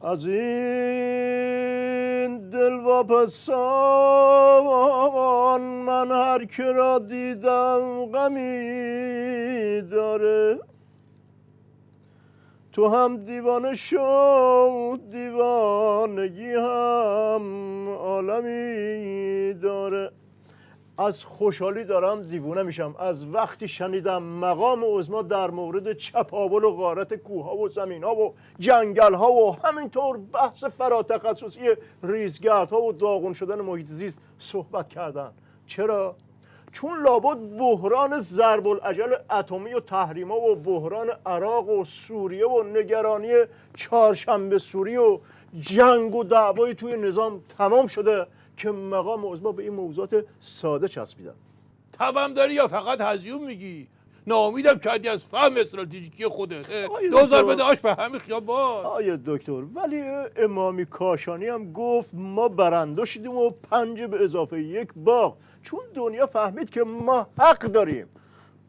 از این دل واپسان من هر که را دیدم غمی داره. تو هم دیوانه شو، دیوانگی هم عالمی داره. از خوشحالی دارم دیوونه میشم از وقتی شنیدم مقام عظما در مورد چپاول و غارت کوهها و زمینها و جنگلها و همینطور بحث فراتخصصی ریزگردها و داغون شدن محیط زیست صحبت کردن. چرا؟ چون لابد بحران ضرب العجل اتمی و تحریما و بحران عراق و سوریه و نگرانی چهارشنبه سوری و جنگ و دعوای توی نظام تمام شده که مقام عظما به این موضوعات ساده چسبیدن. تبم داری یا فقط هزیون میگی؟ ناامیدم کردی از فهم استراتژیکی خودت. 2000 بده آش به همین خیابان. آیه دکتر، ولی امامی کاشانی هم گفت ما برنده شدیم و 5 به اضافه 1 باغ، چون دنیا فهمید که ما حق داریم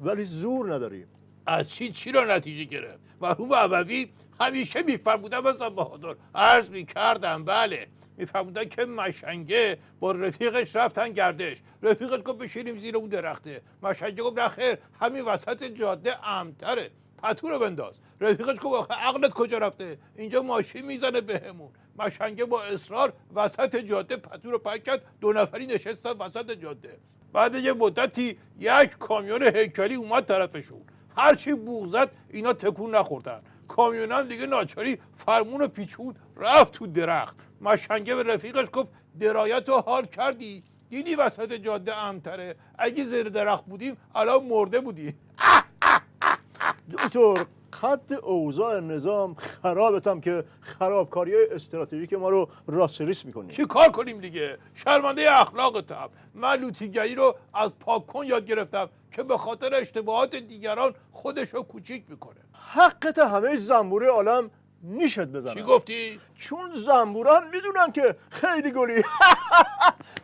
ولی زور نداریم. از چی را نتیجه گرفت؟ مرحوم عبوی همیشه میفرمودن مثلا بهادر عرض میکردم بله، میفرمودن که مشنگه با رفیقش رفتن گردش، رفیقش گفت بشینیم زیر اون درخته، مشنگه گفت نه خیر همین وسط جاده امن‌تره، پتو رو بنداز. رفیقش گفت آخه عقلت کجا رفته؟ اینجا ماشین میزنه بهمون. مشنگه با اصرار وسط جاده پتو رو پاک کرد، 2 نفری نشستن وسط جاده. بعد یه مدتی یک کامیون هیکلی اومد طرفشون، هرچی بوق زد اینا تکون نخوردن. کامیون هم دیگه ناچاری فرمون رو پیچون رفت تو درخت. مشنگه به رفیقش گفت درایت رو حال کردی؟ دیدی وسط جاده امن‌تره، اگه زیر درخت بودیم الان مرده بودی. دکتر خط اوضاع نظام خرابتم که خرابکاری استراتژیک ما رو راسریس میکنی. چی کار کنیم دیگه؟ شرمنده اخلاقتم. من لوتیگری رو از پاکن یاد گرفتم که به خاطر اشتباهات دیگران خودش رو کوچیک میکنه. حقت همه زنبوره عالم نیشت بزنن. چی گفتی؟ چون زنبوره هم میدونن که خیلی گلی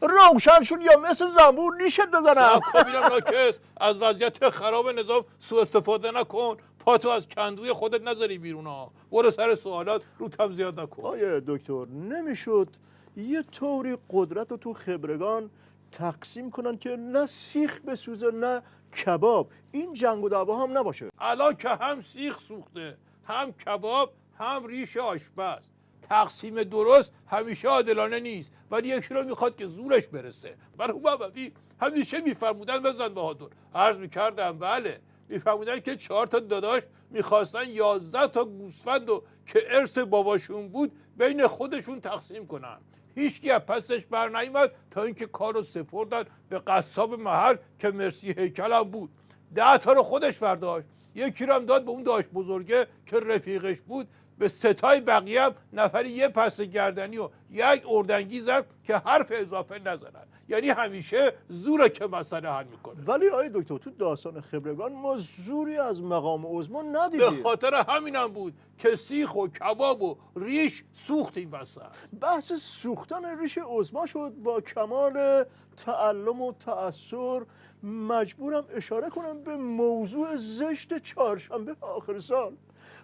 روشنشون یا مثل زنبور نیشت بزنن. کبیرم ناکس، از وضعیت خراب نظام سوء استفاده نکن، پاتو از کندوی خودت نذاری بیرون ها. برو سر سوالات رو تم زیاد نکن. آیه دکتر نمیشد یه طوری قدرت رو تو خبرگان تقسیم کنن که نه سیخ بسوزه نه کباب، این جنگ و دعوا هم نباشه. الان که هم سیخ سوخته، هم کباب، هم ریش آشپز. تقسیم درست همیشه عادلانه نیست، ولی یکی رو میخواد که زورش برسه. مرحوم عبوی همیشه میفرمودن بزن بهادر، عرض میکردم بله، میفرمودن که 4 تا داداش میخواستن 11 تا گوسفند و که ارث باباشون بود بین خودشون تقسیم کنن. هیچکی از پسش بر نیامد تا اینکه کار رو سپردن به قصاب محل که مرسی هیکل هم بود. 10 تا رو خودش برداشت، یکی رو هم داد به اون داش بزرگه که رفیقش بود. به 3 تای بقیه هم نفری یه پس گردنی و 1 اردنگی زد که حرف اضافه نزنن. یعنی همیشه زوره که مسئله حل میکنه. ولی آیه دکتر تو داستان خبرگان ما زوری از مقام عظما ندیدیم. به خاطر همینم بود که سیخ و کباب و ریش سوخت این وسط. بحث سوختن ریش عظما شد. با کمال تعلم و تأثر مجبورم اشاره کنم به موضوع زشت چهارشنبه آخر سال.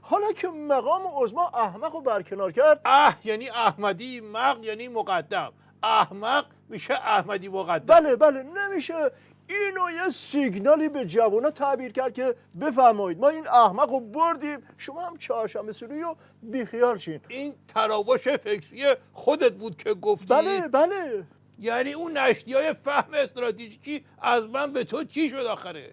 حالا که مقام عظما احمق رو برکنار کرد، یعنی احمدی، مق یعنی مقدم، احمق میشه احمدی مقدم. بله نمیشه اینو یه سیگنالی به جوونا تعبیر کرد که بفرمایید ما این احمق رو بردیم، شما هم چهارشنبه سوری رو بیخیال شین. این تراوش فکری خودت بود که گفتی؟ بله. یعنی اون نشتیای فهم استراتژیکی از من به تو چی شد آخرش؟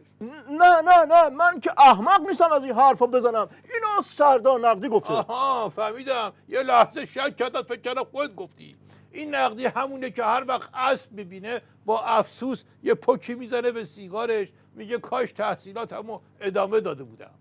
نه من که احمق نیستم از این حرفا بزنم، اینو سردار نقدی گفته. آها فهمیدم، یه لحظه شک کردم فکر کردم خودت گفتی. این نقدی همونه که هر وقت اسب ببینه با افسوس یه پوکی میزنه به سیگارش، میگه کاش تحصیلاتمو ادامه داده بودم.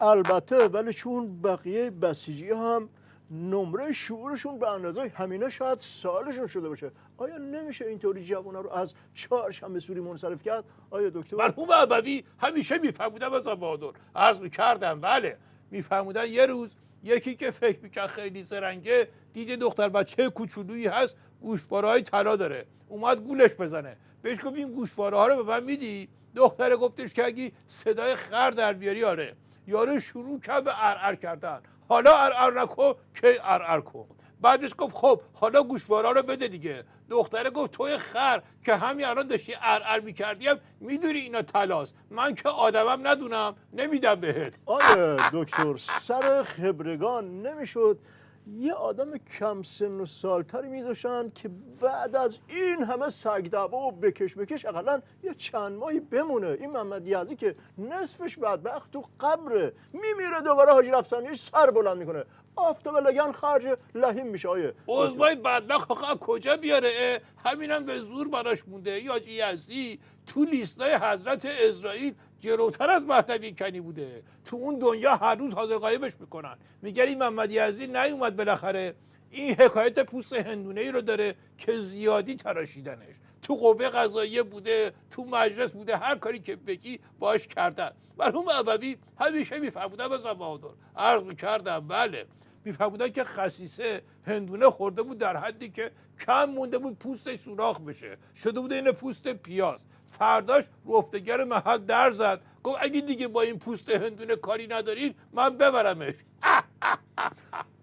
البته ولی چون بقیه بسیجی هم نمره شعورشون به اندازه همینه شاید سالشون شده باشه. آیا نمیشه اینطوری جوانا رو از چهارشنبه سوری منصرف کرد آیا دکتر؟ مرحوم عبوی همیشه میفرمودن مثلا بهادر، عرض میکردم بله، میفرمودن یه روز یکی که فکر میکرد خیلی زرنگه دیده دختر بچه کوچولویی هست گوشواره‌های طلا داره، اومد گولش بزنه، بهش گفت این گوشواره ها رو به من میدی؟ دختره گفتش که اگه صدای خر در بیاری آره. یارو شروع کرد به ارعر کردن. حالا ارعر نکن که ارعر کن. بعدش گفت خب حالا گوشوارا رو بده دیگه. دختره گفت توی خر که همین الان داشتی ارعر میکردیم میدونی اینا طلاست، من که آدمم ندونم نمیدم بهت. آره دکتر، سر خبرگان نمیشد یه آدم کم سن و سالتری میذاشتن که بعد از این همه سگ دعوا و بکش اقلا یه چند ماهی بمونه. این محمد یزدی که نصفش بدبخت تو قبره، میمیره دوباره حاجی رفسنجانی سر بلند میکنه، آفتاب لگن خرج لحیم میشه. آیه عضوای بدبخت آخه کجا بیاره؟ همینم به زور براش مونده. یا حاجی یزدی تو لیستای حضرت اسرائیل جلوتر از مهدوی کنی بوده. تو اون دنیا هر روز حاضر غایبش میکنن. میگن این محمد یزدی نیومد بالاخره. این حکایت پوست هندونه ای رو داره که زیادی تراشیدنش. تو قوه قضاییه بوده، تو مجلس بوده، هر کاری که بگی باش کردن. مرحوم ابوی همیشه میفرمودن بزن بهادر، عرض میکردم بله، میفرمودن که خسیسه هندونه خورده بود در حدی که کم مونده بود پوستش سوراخ بشه، شده بود این پوست پیاز. فرداش رفتگر محل در زد، گفت اگه دیگه با این پوست هندونه کاری ندارین من ببرمش.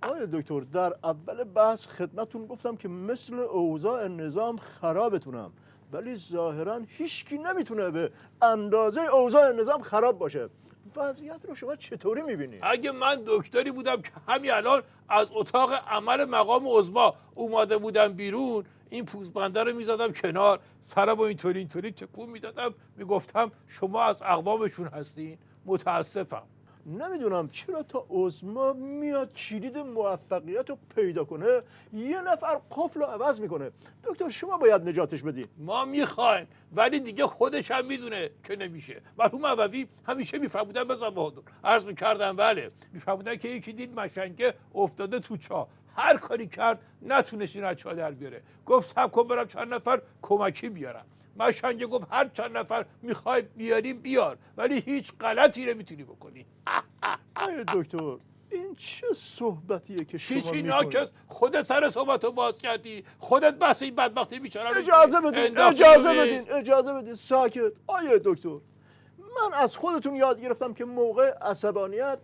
آقای دکتر، در اول بحث خدمتتون گفتم که مثل اوضاع نظام خرابتونم، ولی ظاهرا هیچکی نمیتونه به اندازه اوضاع نظام خراب باشه. وضعیت رو شما چطوری میبینید؟ اگه من دکتری بودم که همین الان از اتاق عمل مقام عظما اومده بودم بیرون، این پوزبنده رو میزدم کنار، سرم رو اینطوری تکون میدادم، میگفتم شما از اقوامشون هستین، متاسفم. نمیدونم چرا تا عظما میاد کلید موفقیت رو پیدا کنه یه نفر قفل رو عوض میکنه. دکتر شما باید نجاتش بدین. ما میخوایم ولی دیگه خودش هم میدونه که نمیشه. مرحوم ابوی همیشه میفرمودن بزن بهادر، عرض میکردم بله، میفرمودن که یکی دید مشنگه افتاده تو چاه، هر کاری کرد نتونست این از چاه در بیاره، گفت صبر کن برم چند نفر کمکی بیارم. مشنگه گفت هر چند نفر میخوای بیاری بیار، ولی هیچ غلطی نمیتونی بکنی. آقای دکتر این چه صحبتیه که شما چی میکنید؟ ناکس، خودت سر صحبتو باز کردی، خودت بحث این بدبختی بیچاره رو اجازه بدین ساکت. آیه دکتر، من از خودتون یاد گرفتم که موقع عصبانیت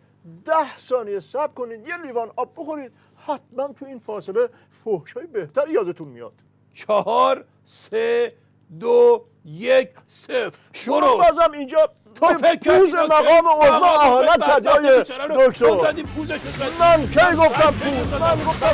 10 ثانیه صبر کنید، یه لیوان آب بخورید، حتما تو این فاصله فحشای بهتر یادتون میاد. 4 3 2 1 0. شما بازم اینجا تو فکر کردی پوز مقام عظما اهانت کردی آیه دکتر. من کی گفتم پوز؟ من گفتم